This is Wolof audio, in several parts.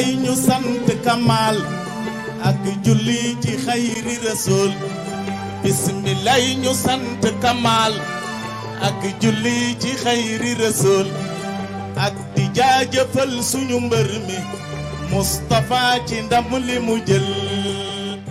bismillah ñu sant kamal ak julli ci xayri rasul bismillah ñu sant kamal ak julli ci xayri rasul ak di jaajëfal suñu mbër mi Moustapha ci ndam li mu jël.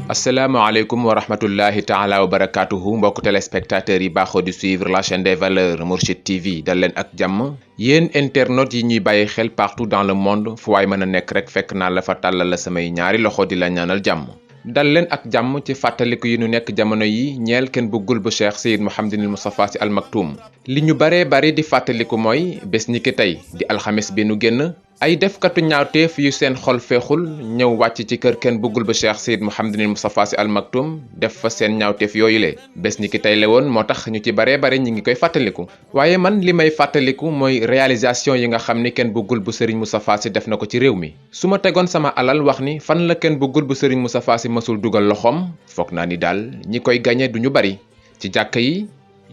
asalaamaaleykum wa rahmatullahi taala wa barakatuhu mbokk téléspectateurs yi baaxoo di suivre la chaîne des valeurs Mourchid TV dal leen ak jàmm yéen internautes yi ñuy bàyyi xel partout dans le monde fu waay mën a nekk rek fekk naa la fa tàllal la samay ñaari loxo di la ñaanal jàmm dal leen ak jàmm ci fàttaliku yi ñu nekk jamono yi ñeel kenn bëggul bu Cheikh Seyd Mouhamadinil Moustapha Sy Al Maktoum li ñu bari di fàttaliku mooy bés ni ki tey di alxames bi nu génn ay defkatu ñaawteef yu seen xol feexul ñëw wàcc ci kër kenn bëggul ba Cheikh Seyd Mouhamadinil Moustapha Sy Al Maktoum def fa seen ñaawteef yooyu le bés ni ki tey la woon moo tax ñu ci bari ñi ngi koy fàttaliku waaye man li may fàttaliku mooy réalisation yi nga xam ni kenn bëggul bu Serigne Moustapha Sy def na ko ci réew mi su ma tegoon sama alal wax ni fan la kenn bëggul bu Serigne Moustapha Sy mësul dugal loxoom foog naa ni daal ñi koy gañe duñu bari ci jàkka yi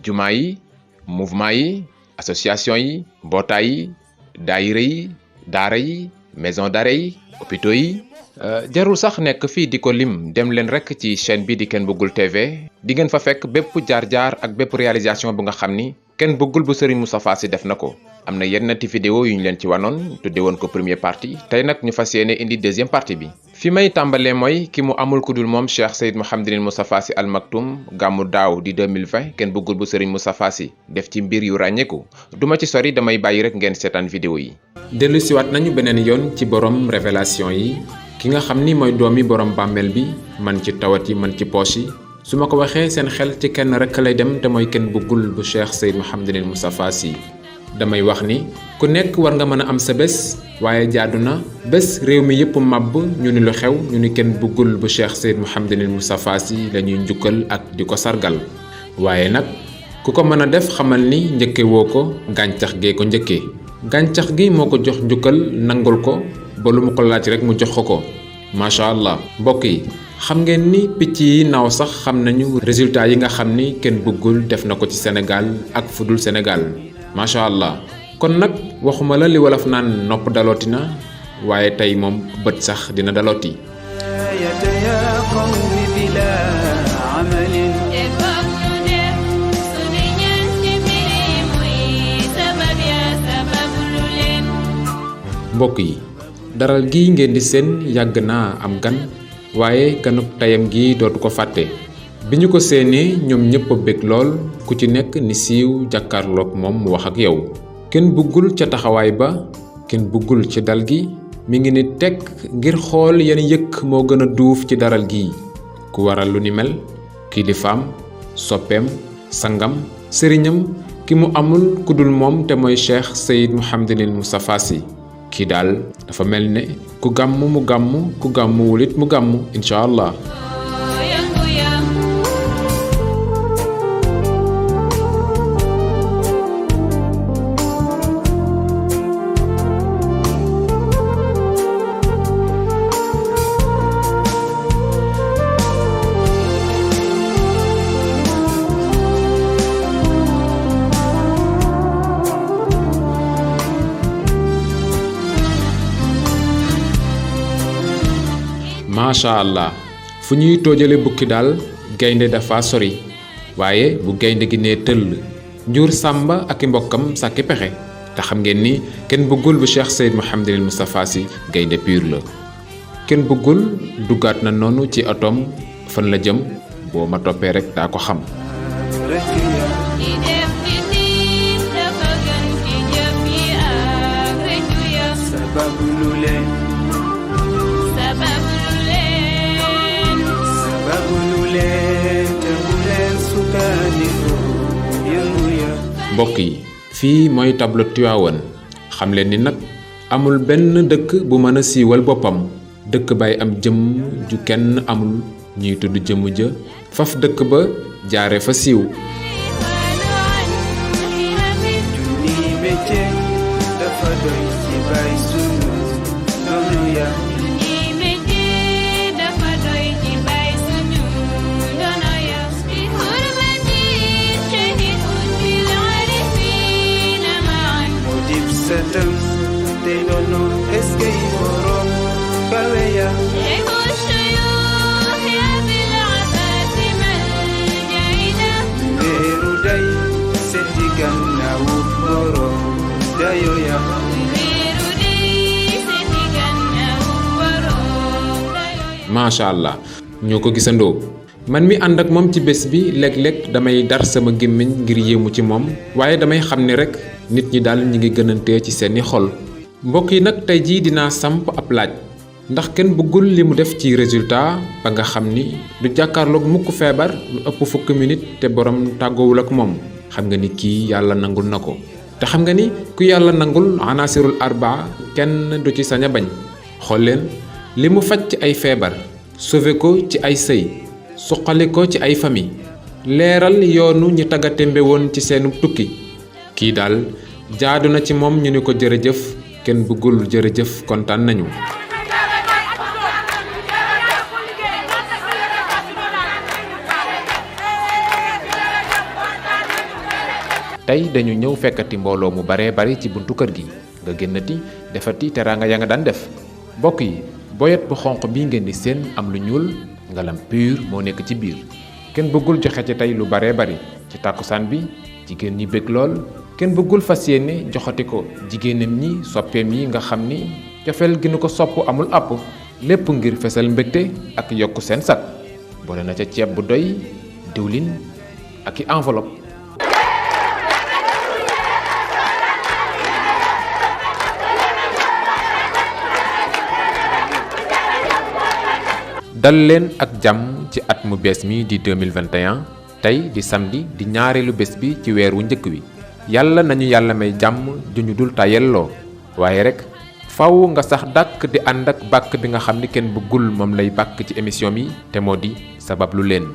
jumaa yi mouvement yi association yi mbootaay yi daayira yi daara yi maison d'arrêt yi hôpitaux yi jarul sax nekk fii di ko lim dem leen rek ci chaîne bi di Ken Bëggul TV di ngeen fa fekk bépp jaar-jaar ak bépp réalisation bu nga xam ni Ken Bëggul bu Serigne Moustapha Sy def na ko am na yennati vidéo yu ñu leen ci wanoon tudde woon ko première partie tey nag ñu fas yéene indi deuxième partie bi fi may tàmbalee mooy ki mu amul ku dul moom Cheikh Seyd Mouhamadinil Moustapha Sy Al Maktoum gàmmu daaw di 2020 Ken Bëggul bu Serigne Moustapha Sy def ci mbir yu ràññeeku duma ci sori damay bàyyi rek ngeen seetaan vidéo yi dellu siwaat nañu beneen yoon ci borom révélation yi ki nga xam ni mooy doomi borom bàmmeel bi man ci tawat yi man ci poche yi su ma ko waxee seen xel ci kenn rek lay dem te mooy Ken Bëggul bu Cheikh Seyd Mouhamadinil Moustapha Sy damay wax ni ku nekk war nga mën a am sa bés waaye jaadu na bés réew mi yëpp màbb ñu ni lu xew ñu ni Ken Bëggul bu Cheikh Seyd Mouhamadinil Moustapha Sy la ñuy njukkal ak di ko sargal waaye nag ku ko mën a def xamal ni njëkke woo ko gàncax gee ko njëkkee gàncax gi moo ko jox njukkal nangul ko ba lu mu ko laaj rek mu jox ko macha allah mbokk yi xam ngeen ni picc yi naaw sax xam nañu résultat yi nga xam ni Ken Bëggul def na ko ci Sénégal ak fudul Sénégal macha allah kon nag waxuma la li wolof naan nopp dalooti na waaye tey moom bët sax dina dalooti mbokk yi daral gi ngeen di seen yàgg naa am gan waaye ganuk tayam gi dootu ko fàtte bi ñu ko séenee ñoom ñëpp a bég lool ku ci nekk ni siiw jàkkaarloog moom mu wax ak yow Ken Bëggul ca taxawaay ba Ken Bëggul ci dal gi mi ngi ni tekk ngir xool yan yëkk moo gën a duuf ci daral gi ku waral lu ni mel kilifaam soppeem sangam sëriñam ki mu amul ku dul moom te mooy Cheikh Seyd Mouhamadinil Moustapha Sy kii daal dafa mel ne ku gàmm mu gàmm ku gàmmuwul it mu gàmm incha allah macha allah fu ñuy toojale bukki daal gaynde dafa sori waaye bu gaynde gi nee tëll njur sàmba ak i mbokkam sàkki pexe te xam ngeen ni Ken Bëggul bu Cheikh Seyd Mouhamadinil Moustapha Sy gaynde pur la Ken Bëggul duggaat na noonu ci otoom fan la jëm boo ma toppee rek daa ko xam mbokk yi fii mooy tableau Tivaouane xam leen ni nag amul benn dëkk bu mën a siiwal boppam dëkk bay am jëmm ju kenn amul ñuy tudd jëmm ja faf dëkk ba jaare fa siiw macha allah ñoo ko gisandoo. man mi ànd ak moom ci bés bi léeg-léeg damay dar sama gémmiñ ngir yéemu ci moom waaye damay xam ni rek nit ñi daal ñi ngi gënantee ci seeni xol. mbokk yi nag tey jii dinaa samp ab laaj ndax kenn bëggul li mu def ci résultat ba nga xam ni du jàkkaarloog mukk feebar lu ëpp fukki minute te borom tàggoowul ak moom. xam nga ni kii yàlla nangul na ko te xam nga ni ku yàlla nangul anasirul arbaa kenn du ci sañ a bañ. xool leen li mu faj ci ay feebar sauvé ko ci ay sëy suqali ko ci ay famille leeral yoonu ñi taggatémbe woon ci seenu tukki kii daal jaadu na ci moom ñu ni ko jërëjëf kenn bëggul jërëjëf kontaan nañu. tey dañu ñëw fekkati mbooloo mu baree bari ci buntu kër gi nga génnati defati teraanga ya nga daan def mbokk yi boyet bu xonq bi ngeen di seen am lu ñuul ngalam pur moo nekk ci biir kenn bëggul joxe ci tey lu baree bari ci tàkkusaan bi jigéen ñi bëgg lool kenn bëggul fas yéene joxati ko jigéenam ñi soppeem yi nga xam ni cofeel gi nu ko sopp amul àpp lépp ngir fesal mbégte ak yokk seen sag boole na ca ceeb bu doy diwlin ak i enveloppe. dal leen ak jàmm ci at mu bees mi di 2021 tey di samedi di ñaareelu bés bi ci weer wu njëkk wi yàlla nañu yàlla may jàmm ju ñu dul tayelloo waaye rek faw nga sax dàkk di ànd ak bàkk bi nga xam ni kenn bëggul moom lay bàkk ci émission bi te moo di sabablu leen.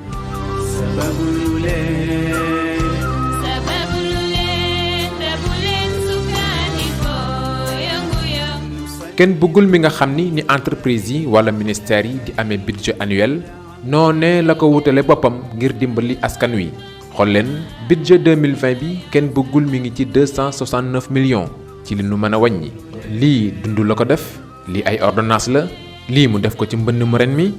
kenn bëggul mi nga xam ni entreprise yi wala ministère yi di amee budget annuel noonee la ko wutale boppam ngir dimbali askan wi xool leen budget 2020 bi kenn bëggul mi ngi ci 269 millions ci li nu mën a wàññi. lii dund la ko def lii ay ordonnance la lii mu def ko ci mbënn mu ren mi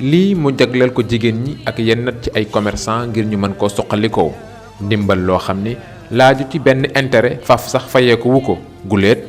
lii mu jagleel ko jigéen ñi ak yenn ci ay commerçant ngir ñu mën koo suqalikoo ndimbal loo xam ni laaju ci benn intérêt faf sax fayeeku wu ko guléet.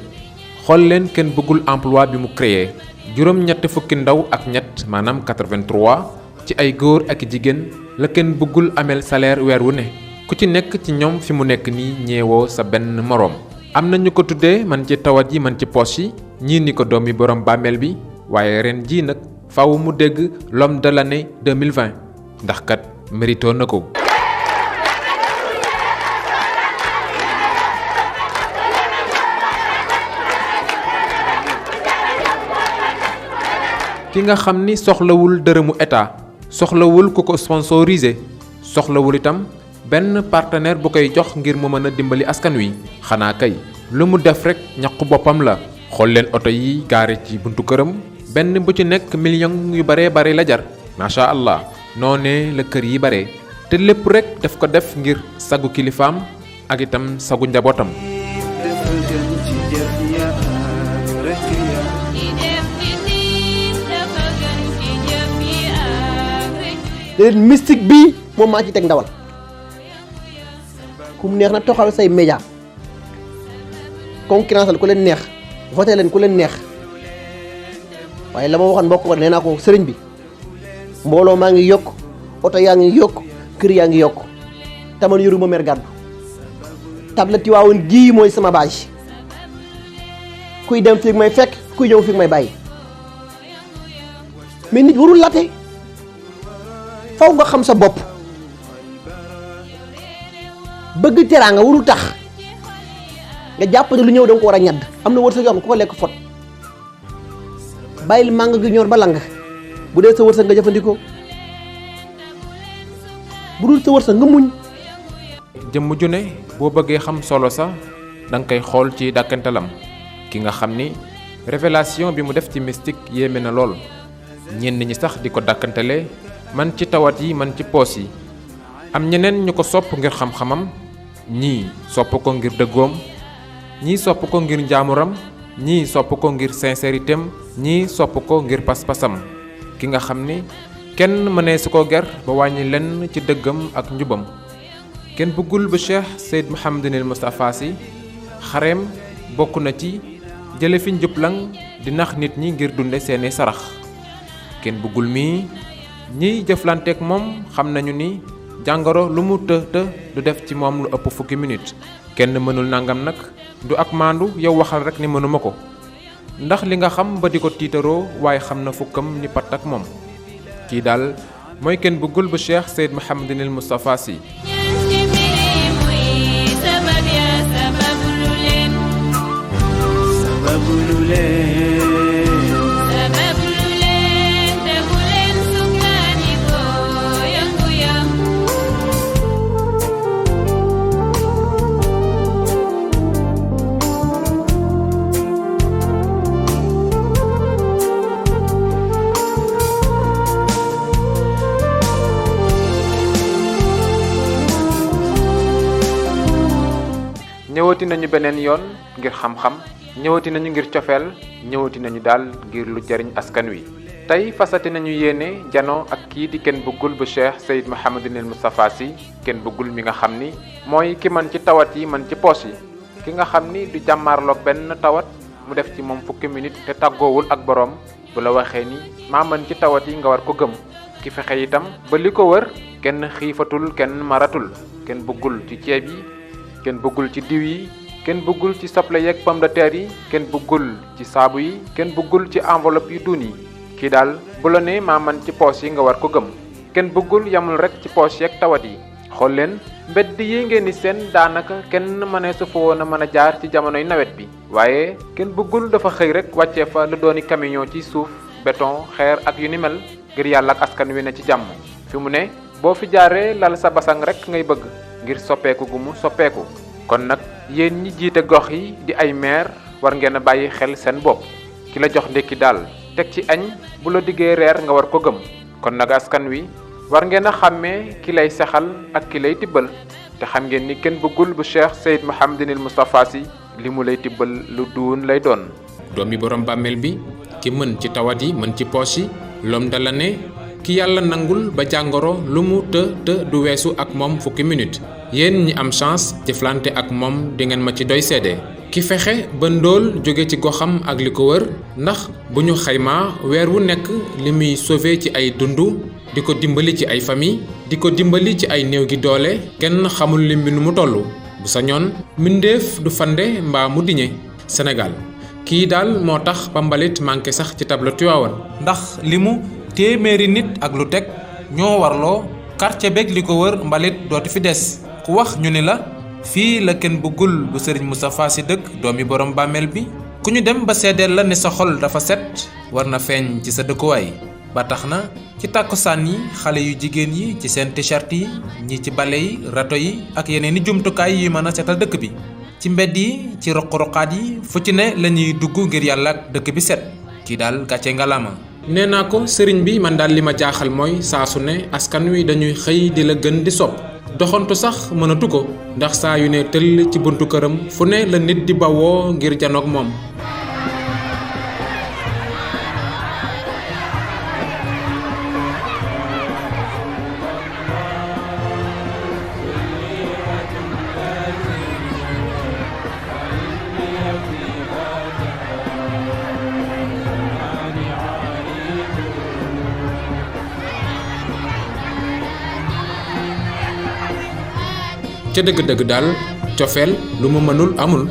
xool leen kenn bëggul emploi bi mu créé juróom-ñett fukki ndaw ak ñett maanaam 83 ci ay góor ak jigéen la kenn bëggul ameel salaire weer wu ne ku ci nekk ci ñoom fi mu nekk nii ñeewoo sa benn moroom. am na ñu ko tuddee man ci tawat yi man ci poche yi ñii ni ko doomi borom bàmmeel bi waaye ren jii nag faaw mu dégg l'homme de l'année 2020 ndax kat mérito na ko. ki nga xam ni soxlawul dërëmu état soxlawul ku ko sponsorisé soxlawul itam benn partenaire bu koy jox ngir mu mën a dimbali askan wi xanaa kay lu mu def rek ñaqu boppam la. xool leen oto yi gaare ci buntu këram benn bu ci nekk million yu baree bare la jar macha allah noonee la kër yi bare te lépp rek daf ko def ngir sagu kilifaam ak itam sagu njabootam. leen mystique bii moom maa ci teg ndawal ku mu neex na toxal say média concurrence la ku leen neex voté leen ku leen neex waaye la ma waxoon mbokk ko nee naa ko sëriñ bi mbooloo maa ngi yokk oto yaa ngi yokk kër yaa ngi yokk taman yoruma mer gàddu tablette yi waawoon gii mooy sama bâche kuy dem fii may fekk kuy ñëw fii may bàyyi mais nit warul latte faw nga xam sa bopp bëgg teraanga warul tax nga jàpp ne lu ñëw da nga ko war a ñadd am na wërsëg yoo xam ne ku ko lekk fot bàyyil màng gi ñor ba lang bu dee sa wërsëg nga jëfandikoo bu dul sa wërsëg nga muñ. jëmm ju ne boo bëggee xam solo sa da nga koy xool ci dàkkantalam ki nga xam ni révélation bi mu def ci mystique yéeme na lool ñenn ñi sax di ko dàkkantale man ci tawat yi man ci poos yi am ñeneen ñu ko sopp ngir xam-xamam ñii sopp ko ngir dëggoom ñii sopp ko ngir njaamuram ñii sopp ko ngir sincérité am ñii sopp ko ngir pas-pasam ki nga xam ni kenn mënee su ko ger ba wàññi lenn ci dëggam ak njubam kenn bëggul ba Cheikh Seyd Mouhamadinil Moustapha Sy xareem bokk na ci jële fi njublang di nax nit ñi ngir dunde seeni sarax kenn bëggul mi ñiy jëflanteek moom xam nañu ni jàngoro lu mu të du def ci moom lu ëpp fukki minute kenn mënul nangam nag du ak maandu yow waxal rek ni mënuma ko ndax li nga xam ba di ko tiitaroo waaye xam na fukkam ni pat ak moom kii daal mooy kenn bëggul bu Cheikh Seyd Mouhamadinil Moustapha Sy ñëwati nañu beneen yoon ngir xam-xam ñëwati nañu ngir cofeel ñëwati nañu daal ngir lu jariñ askan wi tey fasati nañu yéene janoo ak kii di kenn bëggul bu Cheikh Seyd Mouhamadinil Moustapha Sy kenn bëggul mi nga xam ni mooy ki man ci tawat yi man ci poos yi ki nga xam ni du jàmmaarloog benn tawat mu def ci moom fukki minute te tàggoowul ak boroom bu la waxee ni maa mën ci tawat yi nga war ko gëm ki fexe itam ba li ko wër kenn xiifatul kenn maratul kenn bëggul ci ceeb yi kenn bëggul ci diw yi kenn bëggul ci soble yeeg pomme de terre yi kenn bëggul ci saabu yi kenn bëggul ci enveloppe yu duun yi kii daal bu la ne maa man ci poos yi nga war ko gëm kenn bëggul yamul rek ci poos yeeg tawat yi xool leen mbedd yi ngeen ni seen daanaka kenn mënee su fa woon a mën a jaar ci jamonoy nawet bi waaye kenn bëggul dafa xëy rek wàccee fa lu dooni camion ci suuf béton xeer ak yu ni mel ngir yàlla ak askan wi ne ci jàmm fi mu ne boo fi jaaree lal sa basang rek ngay bëgg ngir soppeeku gu mu soppeeku kon nag yéen ñi jiite gox yi di ay maire war ngeen a bàyyi xel seen bopp ki la jox ndekki daal teg ci añ bu la diggee reer nga war ko gëm kon nag askan wi war ngeen a xàmmee ki lay sexal ak ki lay tibbal te xam ngeen ni kenn bëggul bu Cheikh Seyd Mouhamadinil Moustapha Sy li mu lay tibbal lu duun lay doon doomi borom bàmmeel bi ki mën ci tawat yi mën ci poos yi l'homme de l'année ki yàlla nangul ba jàngoro lu mu të du weesu ak moom fukki minute yéen ñi am chance jëflante ak moom di ngeen ma ci doy seede ki fexe ba ndóol jóge ci goxam ak li ko wër ndax bu ñu xaymaa weer wu nekk li muy sauvé ci ay dundu di ko dimbali ci ay famille di ko dimbali ci ay néew gi doole kenn xamul lim bi nu mu toll bu sañoon mbindeef du fande mbaa mu diñe Sénégal kii daal moo tax ba mbalit manqué sax ci tableau Tivaouane ndax limu téeméeri nit ak lu teg ñoo warloo quartier beeg li ko wër mbalit dootu fi des ku wax ñu ni la fii la kenn bëggul bu Serigne Moustapha Sy dëkk doomi borom bàmmeel bi ku ñu dem ba seedeel la ne sa xol dafa set war na feeñ ci sa dëkkuwaay ba tax na ci tàkkusaan yi xale yu jigéen yi ci seen t-shirt yi ñi ci bale yi rato yi ak yeneen i jumtukaay yi mën a setal dëkk bi ci mbedd yi ci roq-roqaat yi fu ci ne la ñuy dugg ngir yàlla ak dëkk bi set kii daal gàcce ngalaama nee naa ko sëriñ bi man daal li ma jaaxal mooy saa su ne askan wi dañuy xëy di la gën di sopp doxantu sax mënatu ko ndax saa yu ne tëll ci buntu këram fu ne la nit di bawoo ngir janoog moom ca dëgg-dëgg daal cofeel lu mu mënul amul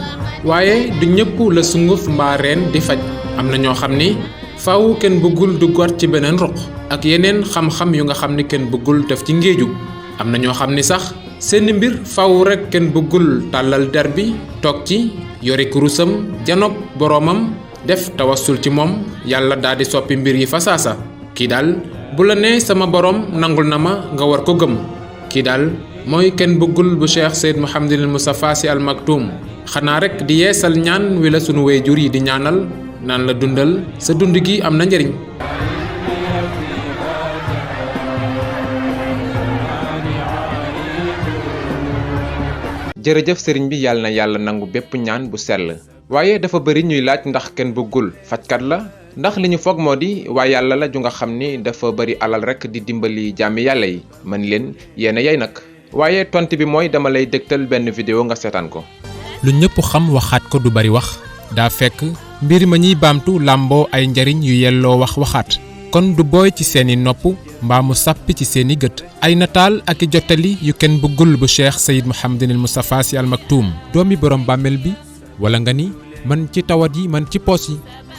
waaye du ñëpp la sunguf mbaa reen di faj am na ñoo xam ni faaw kenn bëggul duggaat ci beneen ruq ak yeneen xam-xam yu nga xam ni kenn bëggul def ci ngéeju am na ñoo xam ni sax seeni mbir faaw rek kenn bëggul tàllal der bi toog ci yori kurusam janoog boroomam def tawassul ci moom yàlla daal di soppi mbir yi fa saasa kii daal bu la nee sama boroom nangul na ma nga war ko gëm kii daal mooy kenn bëggul bu Cheikh Seyd Mouhamadinil Moustapha Sy Al Maktoum xanaa rek di yeesal ñaan wi la sunu waajur yi di ñaanal naan la dundal sa dund gi am na njariñ jërëjëf sëriñ bi yàlla na yàlla nangu bépp ñaan bu sell waaye dafa bari ñuy laaj ndax kenn bëggul fajkat la ndax li ñu foog moo di waa yàlla la ju nga xam ni dafa bari alal rek di dimbali jaami yàlla yi mën leen yéena yay nag waaye tontu bi mooy dama lay dégtal benn vidéo nga seetaan ko lu ñëpp xam waxaat ko du bari wax daa fekk mbir ma ñuy baamtu làmboo ay njariñ yu yelloo wax waxaat kon du booy ci seeni nopp mbaa mu sàppi ci seeni gët. ay nataal ak i jottali yu kenn bëggul bu Cheikh Seyd Mouhamadinil Moustapha Sy Al Maktoum doomi borom bàmmeel bi, wala nga ni man ci tawat yi man ci poos yi,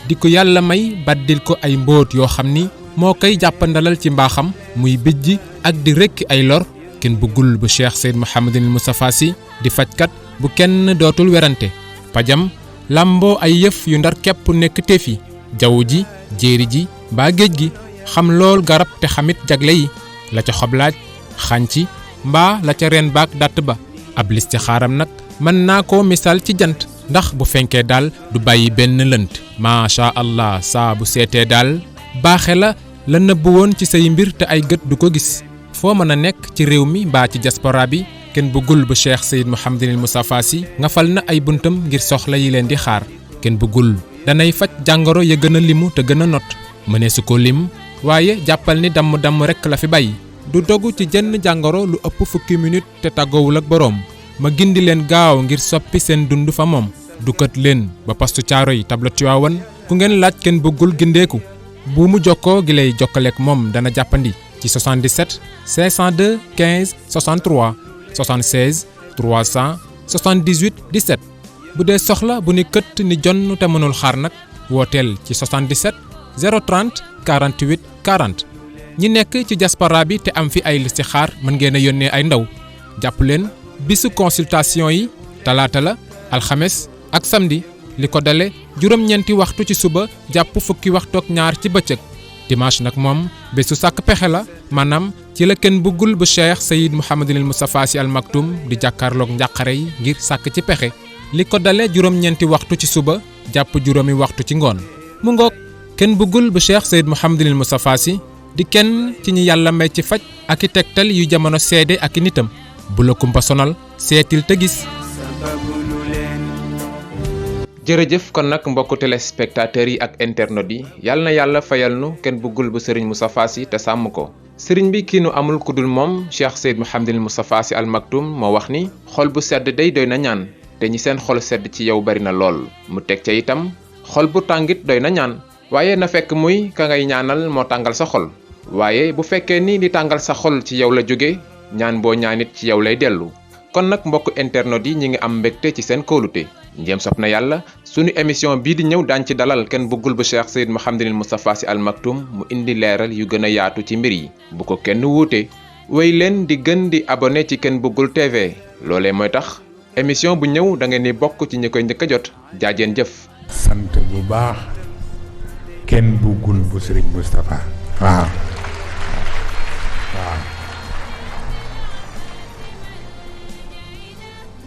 di ko yàlla may baddil ko ay mbóot yoo xam ni moo koy jàppandalal ci mbaaxam muy bijji ak di rekki ay lor. kenn bëggul bu Cheikh Seyd Mouhamadinil Moustapha Sy di fajkat bu kenn dootul werante. pajam làmboo ay yëf yu ndar képp nekk teefi jaww ji jéeri ji mbaa géej gi, xam lool garab te xamit jagle yi, la ca xoblaaj xànci mbaa la ca reen baak dàtt ba. ab listixaaram nag mën naa ko misaal ci jant, ndax bu fenkee daal du bàyyi benn lënt. macha allah saa bu seetee daal baaxe la nëbb woon ci say mbir te ay gët du ko gis. foo mën a nekk ci réew mi mbaa ci diaspora bi, kenn bëggul bu Cheikh Seyd Mouhamadinil Moustapha Sy ngafal na ay buntam ngir soxla yi leen di xaar. kenn bëggul danay faj jàngoro ya gën a limu te gën a not, mënee su ko lim waaye jàppal ni damm rekk la fi bàyyi. du dogu ci jenn jàngoro lu ëpp fukki minute te tàggoowul ak boroom. ma gindi leen gaaw ngir soppi seen dund fa moom. dukkat leen ba postu caaro yi tabla Tiwaawan, ku ngeen laaj kenn bëggul gindeeku. bu mu jokkoo gi lay jokkaleek moom dana jàppandi ci 77 502 15 63 76 378 17. bu dee soxla bu ni këtt ni jonn te mënul xaar nag wooteel ci 77 030 48 40. ñi nekk ci diaspora bi te am fi ay listixaar mën ngeen a yónnee ay ndaw. jàpp leen bisu consultation yi talaata la, alxames ak samedi, li ko dale juróom-ñeenti waxtu ci suba jàpp fukki waxtu ak ñaar ci bëccëg. dimanche nag moom bésu sàkk pexe la, maanaam ci la kenn bëggul bu Cheikh Seyd Mouhamadinil Moustapha Sy Al Maktoum di jàkkaarloog njàqare yi ngir sàkk ci pexe. li ko dale juróom-ñeenti waxtu ci suba jàpp juróomi waxtu ci ngoon. mu ngoog kenn bëggul bu Cheikh Seyd Mouhamadinil Moustapha Sy di kenn ci ñi yàlla may ci faj ak i tegtal yu jamono seede ak i nitam. bu la kumpa sonal seetil te gis. jërëjëf kon nag mbokku téléspectateurs yi ak internautes yi, yàlla na yàlla fayal nu kenn bëggul bu sëriñ Moustapha Sy te sàmm ko. sëriñ bi kii nu amul ku dul moom Cheikh Seyd Mouhamadinil Moustapha Sy Al Maktoum moo wax ni xol bu sedd day doy na ñaan, te ñi seen xol sedd ci yow bari na lool. mu teg ca itam xol bu tàngit doy na ñaan, waaye na fekk muy ka ngay ñaanal moo tàngal sa xol. waaye bu fekkee ni li tàngal sa xol ci yow la jóge, ñaan boo ñaanit ci yow lay dellu. kon nag mbokk internautes yi ñi ngi am mbégte ci seen kóolute. njéem sopp na yàlla sunu émission bii di ñëw daañ ci dalal kenn bëggul bu Cheikh Seyd Mouhamadinil Moustapha Sy Al Maktoum mu indi leeral yu gën a yaatu ci mbir yi. bu ko kenn wuute wéy leen di gën di abonné ci kenn bëggul TV, loolee mooy tax émission bu ñëw da ngeen di bokk ci ñi koy njëkk a jot. jaajeen jëf. sant bu baax kenn bëggul bu sëriñ Moustapha. waaw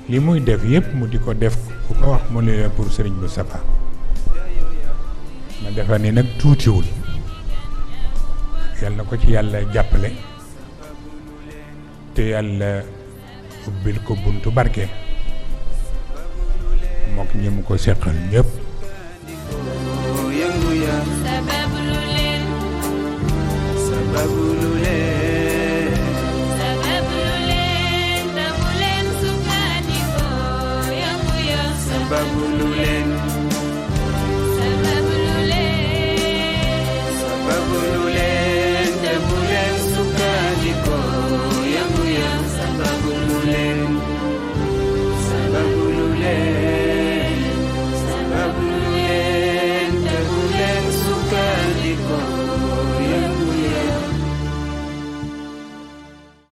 li muy def yépp mu di ko def ku ko wax mu ne la pour sëriñ Moustapha. ma defa ni nag tuutiwul. yal na ko ci yàlla jàppale te yàlla ubbil ko buntu barke mook ñi mu ko seqal ñépp.